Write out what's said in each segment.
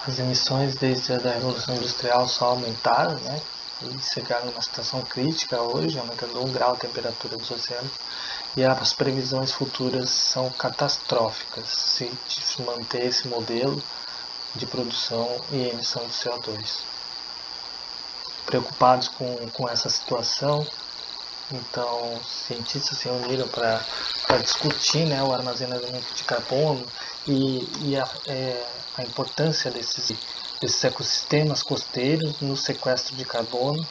As emissões desde a Revolução Industrial só aumentaram, né? E chegaram numa situação crítica hoje, aumentando 1 grau a temperatura dos oceanos. E as previsões futuras são catastróficas se manter esse modelo de produção e emissão de CO2. Preocupados com essa situação, então cientistas se reuniram para discutir, né, o armazenamento de carbono e a importância desses ecossistemas costeiros no sequestro de carbono,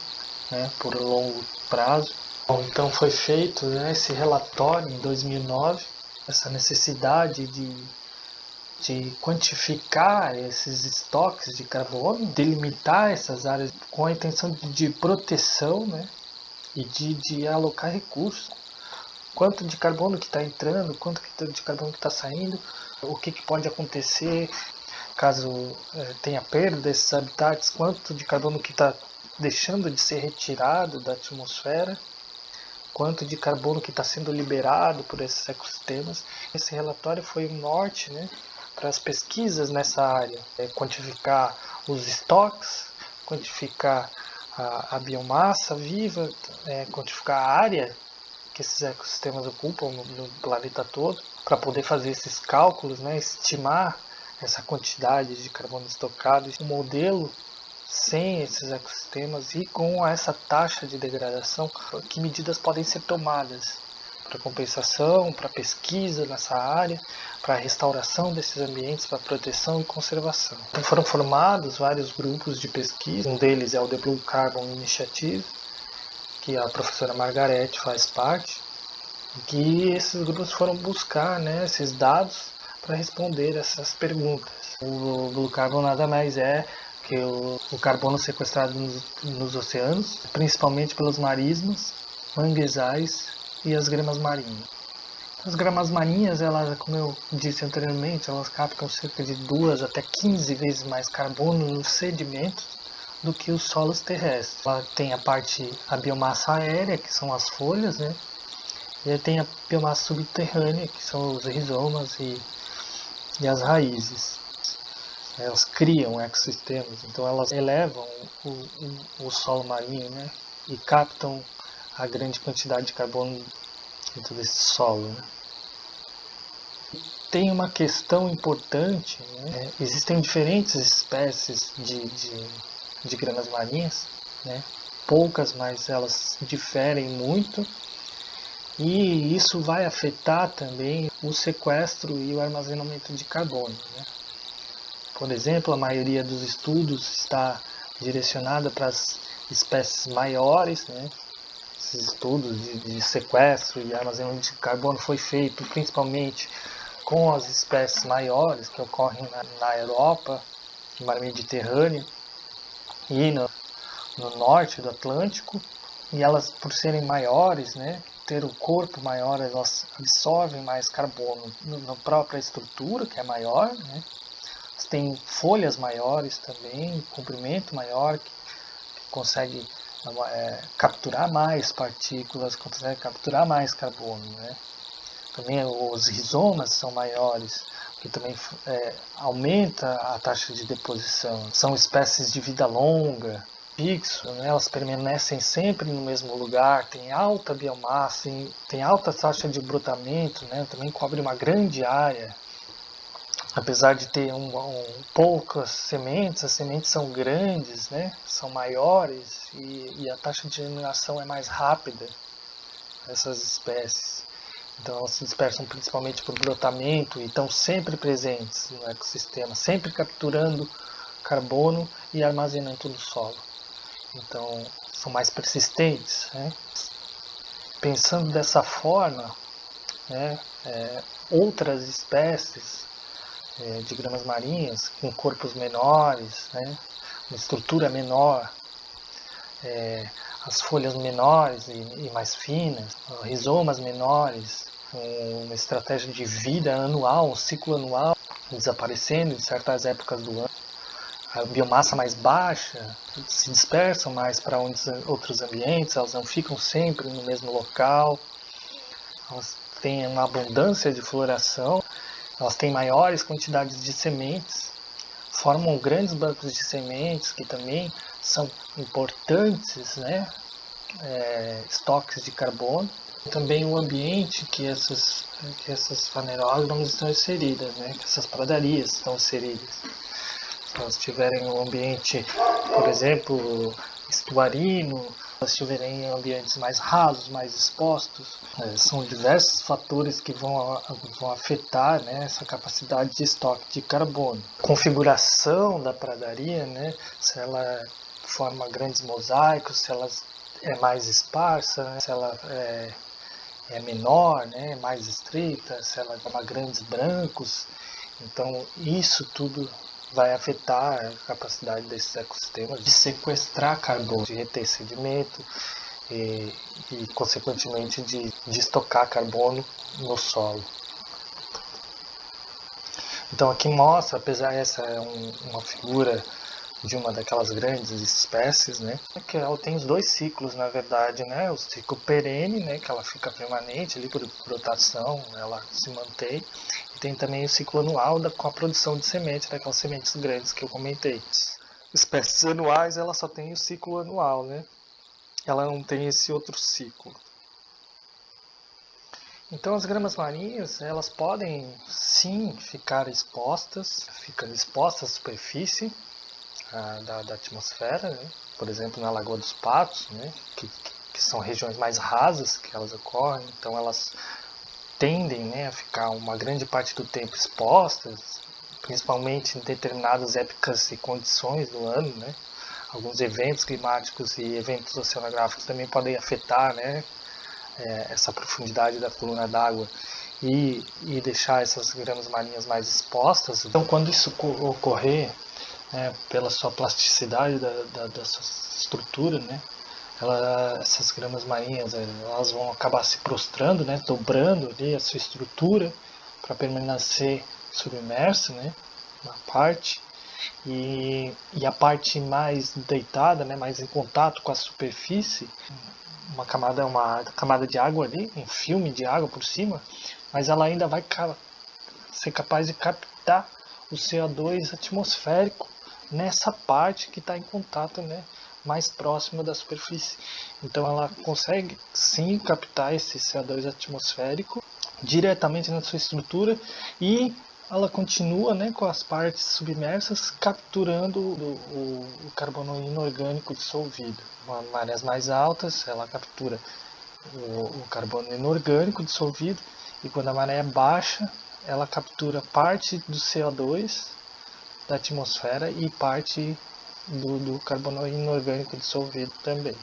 né, por longo prazo. Bom, então foi feito, né, esse relatório em 2009, essa necessidade de quantificar esses estoques de carbono, delimitar essas áreas com a intenção de proteção, né, e de alocar recursos. Quanto de carbono que está entrando, quanto de carbono que está saindo, o que pode acontecer caso tenha perda desses habitats, quanto de carbono que está deixando de ser retirado da atmosfera, quanto de carbono que está sendo liberado por esses ecossistemas. Esse relatório foi um norte, né, para as pesquisas nessa área, quantificar os estoques, quantificar a biomassa viva, quantificar a área que esses ecossistemas ocupam no planeta todo, para poder fazer esses cálculos, né, estimar essa quantidade de carbono estocado, um modelo sem esses ecossistemas e com essa taxa de degradação, que medidas podem ser tomadas para compensação, para pesquisa nessa área, para a restauração desses ambientes, para proteção e conservação. Então foram formados vários grupos de pesquisa, um deles é o The Blue Carbon Initiative, que a professora Margarete faz parte, que esses grupos foram buscar, né, esses dados para responder essas perguntas. O Blue Carbon nada mais é que o carbono sequestrado nos oceanos, principalmente pelos marismas, manguezais e as gramas marinhas. As gramas marinhas, elas, como eu disse anteriormente, elas captam cerca de 2 até 15 vezes mais carbono nos sedimentos do que os solos terrestres. Ela tem a biomassa aérea, que são as folhas, né? E aí tem a biomassa subterrânea, que são os rizomas e as raízes. Elas criam ecossistemas, então elas elevam o solo marinho, né, e captam a grande quantidade de carbono dentro desse solo, né. Tem uma questão importante, né, existem diferentes espécies de gramas marinhas, né, poucas, mas elas diferem muito, e isso vai afetar também o sequestro e o armazenamento de carbono, né. Por exemplo, a maioria dos estudos está direcionada para as espécies maiores, né? Esses estudos de sequestro e armazenamento de carbono foi feito principalmente com as espécies maiores que ocorrem na Europa, no mar Mediterrâneo e no norte do Atlântico. E elas, por serem maiores, né, ter o corpo maior, elas absorvem mais carbono na própria estrutura, que é maior, né? Tem folhas maiores também, comprimento maior, que consegue capturar mais partículas, consegue capturar mais carbono, né? Também os rizomas são maiores, que também aumenta a taxa de deposição. São espécies de vida longa, fixo, né? Elas permanecem sempre no mesmo lugar, tem alta biomassa, tem alta taxa de brotamento, né? Também cobre uma grande área. Apesar de ter poucas sementes, as sementes são grandes, né? São maiores e a taxa de germinação é mais rápida dessas espécies. Então elas se dispersam principalmente por brotamento e estão sempre presentes no ecossistema, sempre capturando carbono e armazenando no solo. Então são mais persistentes, né? Pensando dessa forma, né, outras espécies de gramas marinhas com corpos menores, né, uma estrutura menor, as folhas menores e mais finas, rizomas menores, uma estratégia de vida anual, um ciclo anual, desaparecendo em certas épocas do ano. A biomassa mais baixa, se dispersam mais para outros ambientes, elas não ficam sempre no mesmo local, elas têm uma abundância de floração, elas têm maiores quantidades de sementes, formam grandes bancos de sementes que também são importantes, né, estoques de carbono. Também o ambiente que essas fanerógamas estão inseridas, né, que essas pradarias estão inseridas. Se elas tiverem um ambiente, por exemplo, estuarino, se elas estiverem em ambientes mais rasos, mais expostos, são diversos fatores que vão afetar, né, essa capacidade de estoque de carbono. A configuração da pradaria, né, se ela forma grandes mosaicos, se ela é mais esparsa, né, se ela é menor, né, mais estreita, se ela forma grandes brancos. Então isso tudo vai afetar a capacidade desses ecossistemas de sequestrar carbono, de reter sedimento e consequentemente, de estocar carbono no solo. Então aqui mostra, apesar essa é uma figura de uma daquelas grandes espécies, né, que ela tem os dois ciclos, na verdade, né, o ciclo perene, né, que ela fica permanente ali por rotação, ela se mantém, e tem também o ciclo anual com a produção de semente, daquelas sementes grandes que eu comentei. Espécies anuais, ela só tem o ciclo anual, né, ela não tem esse outro ciclo. Então as gramas marinhas, elas podem sim ficar expostas à superfície da atmosfera, né? Por exemplo, na Lagoa dos Patos, né? que são regiões mais rasas que elas ocorrem, então elas tendem, né, a ficar uma grande parte do tempo expostas, principalmente em determinadas épocas e condições do ano, né? Alguns eventos climáticos e eventos oceanográficos também podem afetar, né, essa profundidade da coluna d'água e deixar essas gramas marinhas mais expostas. Então, quando isso ocorrer, pela sua plasticidade da sua estrutura, né, essas gramas marinhas elas vão acabar se prostrando, né, dobrando ali a sua estrutura para permanecer submersa, né, uma parte, e a parte mais deitada, né, mais em contato com a superfície, uma camada de água ali, um filme de água por cima, mas ela ainda vai ser capaz de captar o CO2 atmosférico nessa parte que está em contato, né, mais próxima da superfície. Então ela consegue sim captar esse CO2 atmosférico diretamente na sua estrutura e ela continua, né, com as partes submersas capturando o carbono inorgânico dissolvido. Em marés mais altas ela captura o carbono inorgânico dissolvido e quando a maré é baixa ela captura parte do CO2 da atmosfera e parte do carbono inorgânico dissolvido também,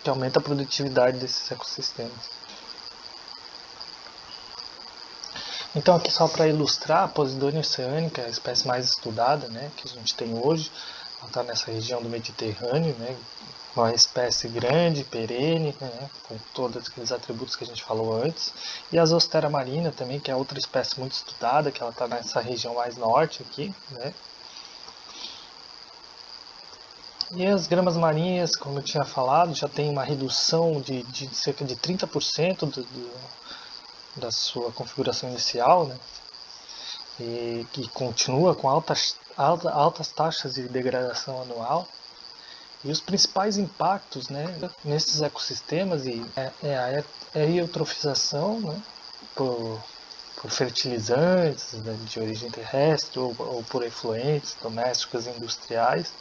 que aumenta a produtividade desses ecossistemas. Então aqui só para ilustrar, a Posidônia oceanica, a espécie mais estudada, né, que a gente tem hoje, ela está nessa região do Mediterrâneo, né, uma espécie grande, perene, né, com todos aqueles atributos que a gente falou antes, e a Zoster marina também, que é outra espécie muito estudada, que ela está nessa região mais norte aqui, né. E as gramas marinhas, como eu tinha falado, já tem uma redução de cerca de 30% da sua configuração inicial, né? E que continua com altas taxas de degradação anual. E os principais impactos, né, nesses ecossistemas é a eutrofização, né, por fertilizantes, né, de origem terrestre ou por efluentes domésticos e industriais,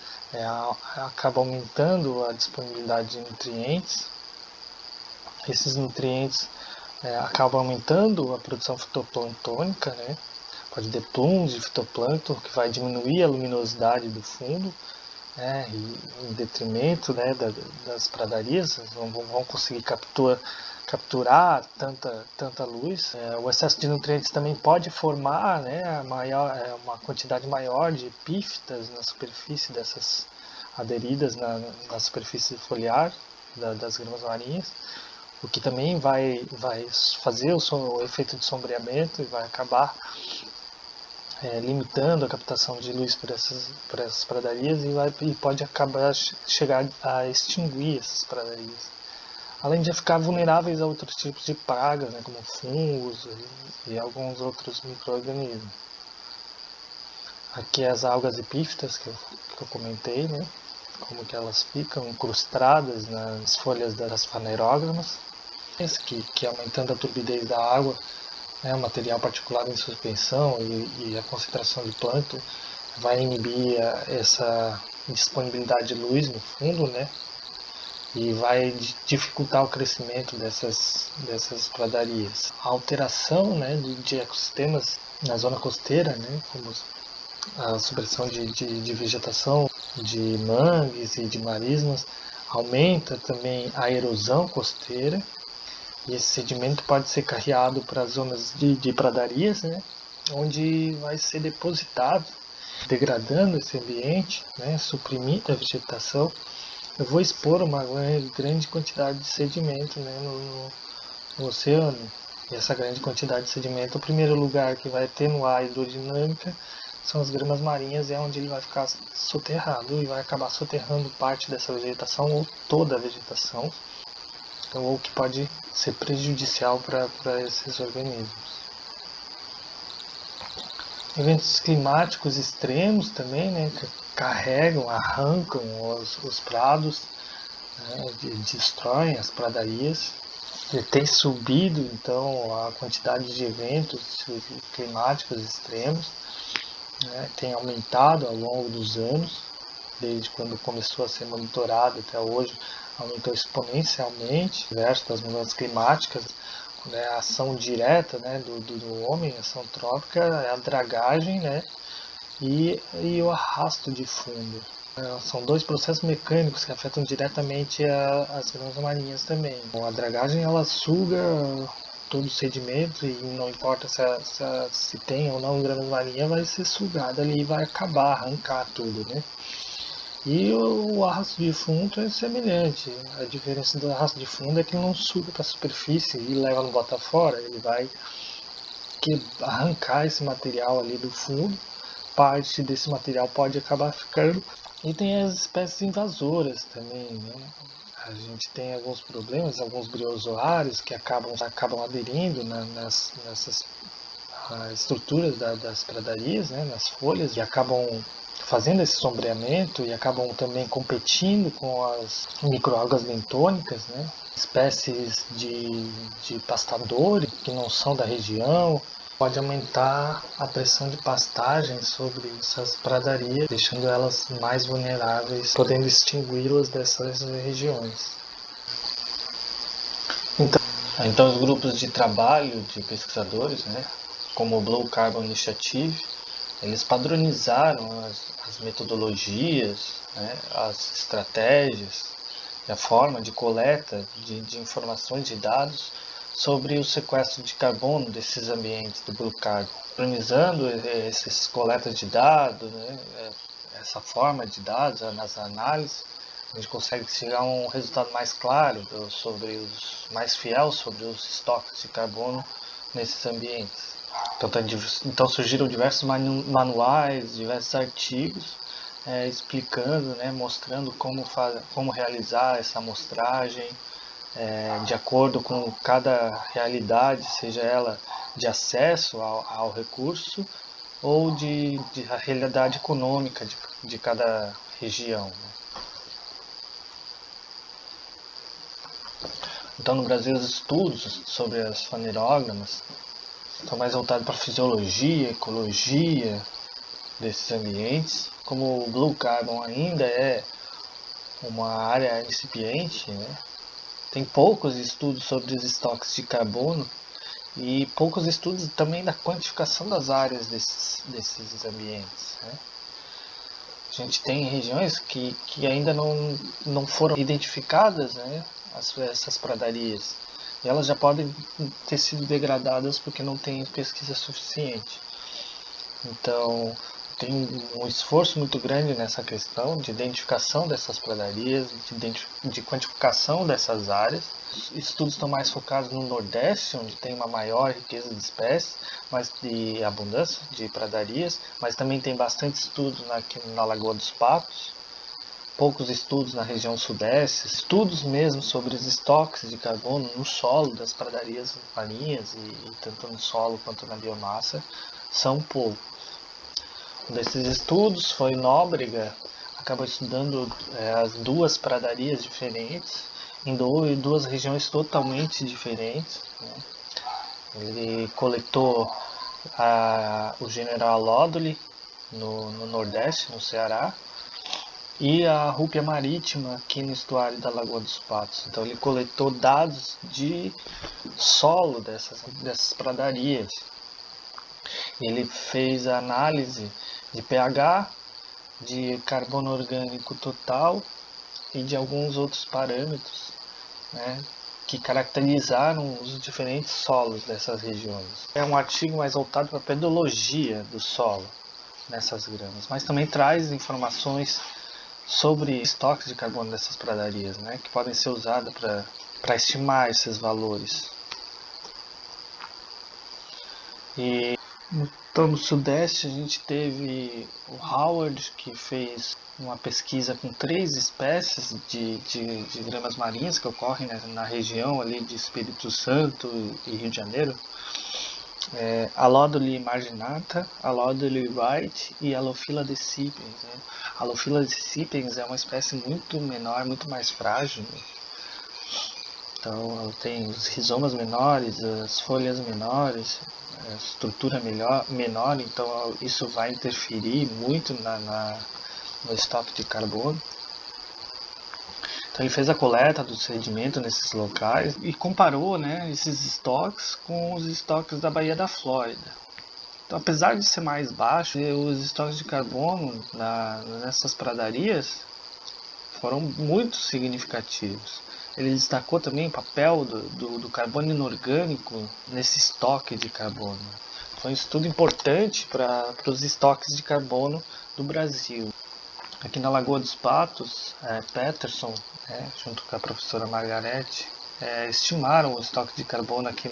acaba aumentando a disponibilidade de nutrientes. Esses nutrientes acabam aumentando a produção fitoplânctônica, né? Pode ter plumes de fitoplâncton, que vai diminuir a luminosidade do fundo, né? E em detrimento, né, das pradarias, não vão conseguir capturar tanta luz. O excesso de nutrientes também pode formar, né, uma quantidade maior de epífitas na superfície dessas aderidas na superfície foliar das gramas marinhas, o que também vai fazer o efeito de sombreamento e vai acabar limitando a captação de luz por essas pradarias e pode acabar chegar a extinguir essas pradarias. Além de ficar vulneráveis a outros tipos de pragas, né, como fungos e alguns outros micro-organismos. Aqui as algas epífitas que eu comentei, né? Como que elas ficam incrustadas nas folhas das fanerógamas, que aumentando a turbidez da água, né, o material particulado em suspensão e a concentração de plâncton vai inibir essa disponibilidade de luz no fundo, né? E vai dificultar o crescimento dessas pradarias. A alteração, né, de ecossistemas na zona costeira, né, como a supressão de vegetação de mangues e de marismas, aumenta também a erosão costeira, e esse sedimento pode ser carreado para zonas de pradarias, né, onde vai ser depositado, degradando esse ambiente, né, suprimindo a vegetação. Eu vou expor uma grande quantidade de sedimento, né, no oceano. E essa grande quantidade de sedimento, o primeiro lugar que vai atenuar a hidrodinâmica são as gramas marinhas, é onde ele vai ficar soterrado e vai acabar soterrando parte dessa vegetação ou toda a vegetação, ou que pode ser prejudicial para esses organismos. Eventos climáticos extremos também, né, que carregam, arrancam os prados, né, destroem as pradarias. E tem subido então a quantidade de eventos climáticos extremos, né, tem aumentado ao longo dos anos, desde quando começou a ser monitorado até hoje, aumentou exponencialmente. Diversas das mudanças climáticas, né, a ação direta, né, do homem, a ação trópica, é a dragagem, né, e o arrasto de fundo. São dois processos mecânicos que afetam diretamente as gramas marinhas também. A dragagem, ela suga todo o sedimento e não importa se tem ou não gramas marinhas, vai ser sugada ali e vai acabar, arrancar tudo, né? E o arrasto de fundo é semelhante. A diferença do arrasto de fundo é que ele não suga para a superfície e leva no bota fora. Ele vai arrancar esse material ali do fundo. Parte desse material pode acabar ficando. E tem as espécies invasoras também, né? A gente tem alguns problemas, alguns briozoários que acabam aderindo nessas estruturas das pradarias, né, nas folhas, e acabam fazendo esse sombreamento e acabam também competindo com as microalgas bentônicas, né, espécies de pastadores que não são da região. Pode aumentar a pressão de pastagem sobre essas pradarias, deixando elas mais vulneráveis, podendo extingui-las dessas regiões. Então os grupos de trabalho de pesquisadores, né, como o Blue Carbon Initiative, eles padronizaram as metodologias, né, as estratégias e a forma de coleta de informações de dados sobre o sequestro de carbono desses ambientes do Blue Carbon, padronizando essas coletas de dados, né, essa forma de dados nas análises. A gente consegue chegar a um resultado mais claro, mais fiel sobre os estoques de carbono nesses ambientes. Então surgiram diversos manuais, diversos artigos explicando, né, mostrando como realizar essa amostragem de acordo com cada realidade, seja ela de acesso ao recurso ou de realidade econômica de cada região, né? Então, no Brasil, os estudos sobre as fanerógamas estão mais voltados para a fisiologia, ecologia desses ambientes. Como o Blue Carbon ainda é uma área incipiente, né, tem poucos estudos sobre os estoques de carbono e poucos estudos também da quantificação das áreas desses ambientes, né. A gente tem regiões que ainda não foram identificadas, né, essas pradarias. E elas já podem ter sido degradadas porque não tem pesquisa suficiente. Então, tem um esforço muito grande nessa questão de identificação dessas pradarias, de quantificação dessas áreas. Os estudos estão mais focados no Nordeste, onde tem uma maior riqueza de espécies, mas de abundância de pradarias, mas também tem bastante estudos aqui na Lagoa dos Patos, poucos estudos na região Sudeste, estudos mesmo sobre os estoques de carbono no solo das pradarias marinhas, e tanto no solo quanto na biomassa, são poucos. Um desses estudos foi Nóbrega, acabou estudando as duas pradarias diferentes, em duas regiões totalmente diferentes, né? Ele coletou o General Alódoli no Nordeste, no Ceará, e a rúpia marítima aqui no estuário da Lagoa dos Patos. Então ele coletou dados de solo dessas pradarias. Ele fez a análise de pH, de carbono orgânico total e de alguns outros parâmetros, né, que caracterizaram os diferentes solos dessas regiões. É um artigo mais voltado para a pedologia do solo nessas gramas, mas também traz informações sobre estoques de carbono dessas pradarias, né, que podem ser usadas para estimar esses valores. Então, no Sudeste a gente teve o Howard, que fez uma pesquisa com 3 espécies de gramas marinhas que ocorrem na região ali de Espírito Santo e Rio de Janeiro. Alódoli marginata, Alódoli white e Alophila decipiens. Né? Alophila decipiens é uma espécie muito menor, muito mais frágil. Então ela tem os rizomas menores, as folhas menores, a estrutura menor, então isso vai interferir muito no estoque de carbono. Então ele fez a coleta do sedimento nesses locais e comparou, né, esses estoques com os estoques da Baía da Flórida. Então, apesar de ser mais baixo, os estoques de carbono nessas pradarias foram muito significativos. Ele destacou também o papel do carbono inorgânico nesse estoque de carbono. Foi um estudo importante para os estoques de carbono do Brasil. Aqui na Lagoa dos Patos, Peterson, junto com a professora Margarete, estimaram o estoque de carbono aqui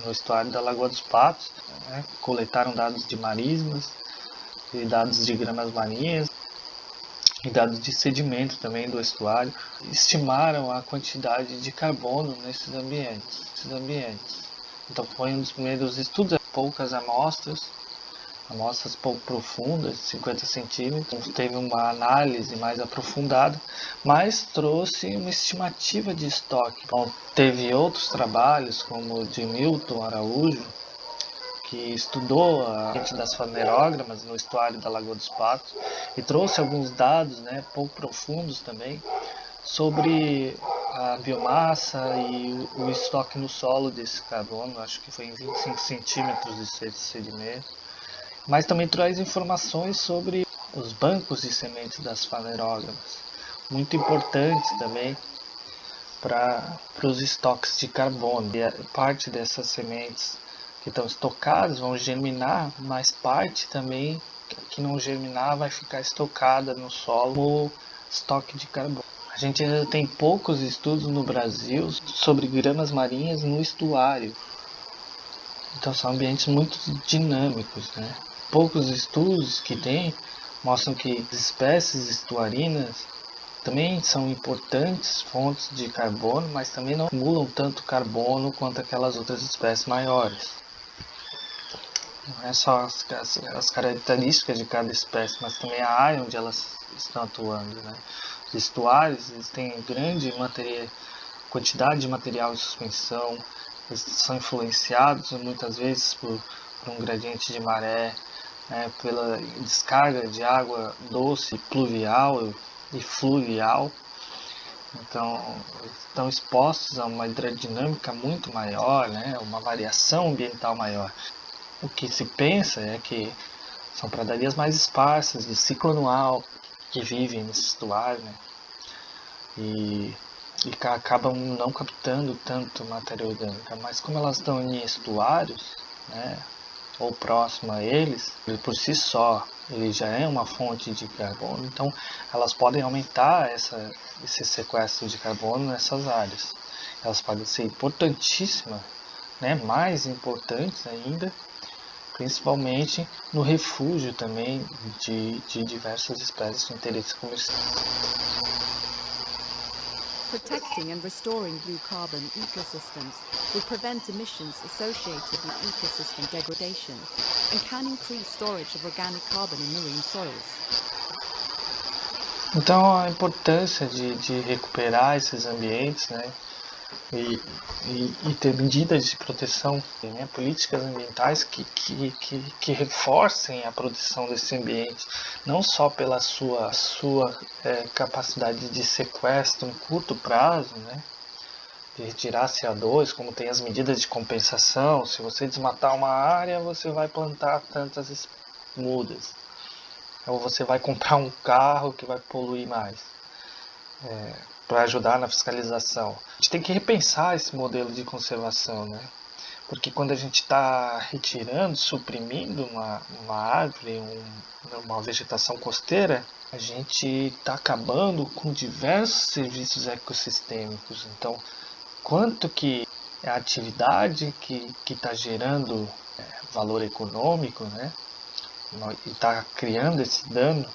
no estuário da Lagoa dos Patos, coletaram dados de marismas e dados de gramas marinhas e dados de sedimento também do estuário, estimaram a quantidade de carbono nesses ambientes. Então foi um dos primeiros estudos, poucas amostras pouco profundas, 50 centímetros, teve uma análise mais aprofundada, mas trouxe uma estimativa de estoque. Então, teve outros trabalhos, como o de Milton Araújo, que estudou a gente das fanerógramas no estuário da Lagoa dos Patos e trouxe alguns dados, né, pouco profundos também, sobre a biomassa e o estoque no solo desse carbono, acho que foi em 25 centímetros de sedimento. Mas também traz informações sobre os bancos de sementes das fanerógramas, muito importantes também para os estoques de carbono. E parte dessas sementes que estão estocadas vão germinar, mas parte também que não germinar vai ficar estocada no solo como estoque de carbono. A gente ainda tem poucos estudos no Brasil sobre gramas marinhas no estuário. Então são ambientes muito dinâmicos, né? Poucos estudos que tem mostram que as espécies estuarinas também são importantes fontes de carbono, mas também não acumulam tanto carbono quanto aquelas outras espécies maiores. Não é só as características de cada espécie, mas também a área onde elas estão atuando, né? Os estuários eles têm grande quantidade de material de suspensão, eles são influenciados muitas vezes por um gradiente de maré, pela descarga de água doce, pluvial e fluvial. Então, estão expostos a uma hidrodinâmica muito maior, né? Uma variação ambiental maior. O que se pensa é que são pradarias mais esparsas, de ciclo anual, que vivem nesse estuário, né? E acabam não captando tanto matéria orgânica, mas como elas estão em estuários, né, ou próximo a eles, ele por si só ele já é uma fonte de carbono, então elas podem aumentar esse sequestro de carbono nessas áreas. Elas podem ser importantíssimas, né, mais importantes ainda, principalmente no refúgio também de diversas espécies de interesse comercial. Protecting and restoring blue carbon ecosystems will prevent emissions associated with ecosystem degradation and can increase storage of organic carbon in marine soils. Então, a importância de recuperar esses ambientes, né, e ter medidas de proteção, né, políticas ambientais que reforcem a proteção desse ambiente, não só pela sua capacidade de sequestro em curto prazo, né, de retirar CO2, como tem as medidas de compensação. Se você desmatar uma área, você vai plantar tantas mudas, ou você vai comprar um carro que vai poluir mais, para ajudar na fiscalização. A gente tem que repensar esse modelo de conservação, né? Porque quando a gente está retirando, suprimindo uma árvore, uma vegetação costeira, a gente está acabando com diversos serviços ecossistêmicos. Então, quanto que a atividade que está gerando valor econômico, né, e está criando esse dano,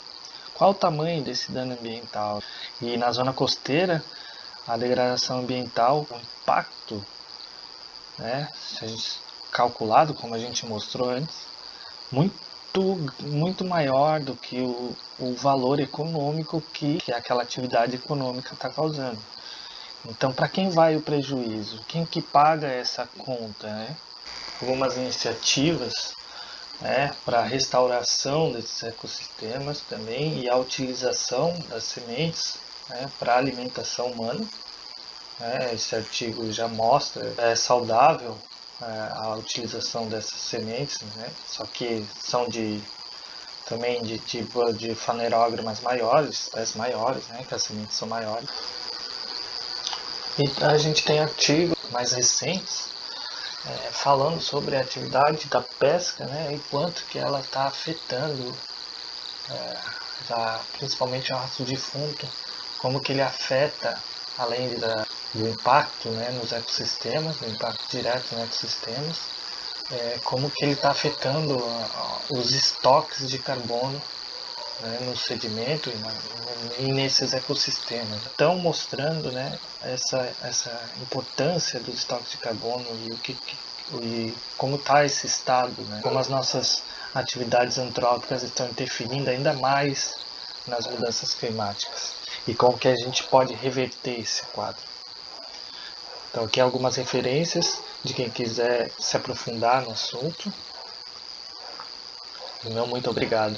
qual o tamanho desse dano ambiental? E na zona costeira, a degradação ambiental, o impacto, né, se a gente calculado, como a gente mostrou antes, muito maior do que o valor econômico que aquela atividade econômica está causando. Então, para quem vai o prejuízo? Quem que paga essa conta, né? Algumas iniciativas, né, para a restauração desses ecossistemas também e a utilização das sementes, né, para a alimentação humana. Esse artigo já mostra saudável a utilização dessas sementes, né, só que são também de tipo de fanerógamas maiores, espécies maiores, né, que as sementes são maiores. E a gente tem artigos mais recentes falando sobre a atividade da pesca, né, e quanto que ela está afetando, principalmente o arrasto defunto, como que ele afeta, além do impacto, né, nos ecossistemas, do impacto direto nos ecossistemas, como que ele está afetando os estoques de carbono, né, no sedimento e nesses ecossistemas. Estão mostrando, né, essa importância dos estoques de carbono e como está esse estado, né, como as nossas atividades antrópicas estão interferindo ainda mais nas mudanças climáticas e como que a gente pode reverter esse quadro. Então aqui algumas referências de quem quiser se aprofundar no assunto. Meu muito obrigado.